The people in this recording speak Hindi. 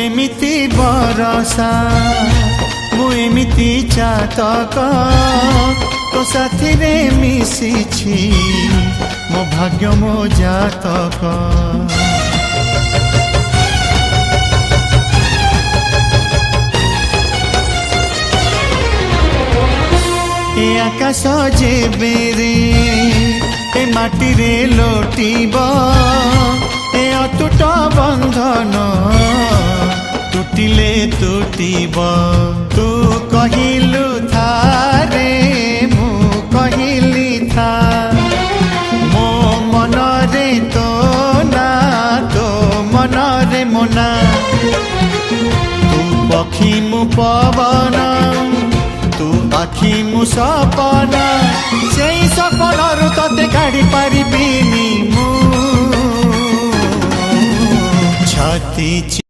एमिति बरसा मु एमिति चातक तो साथी रे मिशिछि मो भाग्य मो जातक। ए आकाश जेबेरे ए माटी रे लोटिब ए अटूट बंधन टूटिले टूटिब। तू कहिलु था रे मु कहिली था मो मन रे तो ना तो मन रे मोना। तू पक्षी मु पवन तू आखि मु सपन से सपन तते काढ़ी पारिबिनी मु छाती।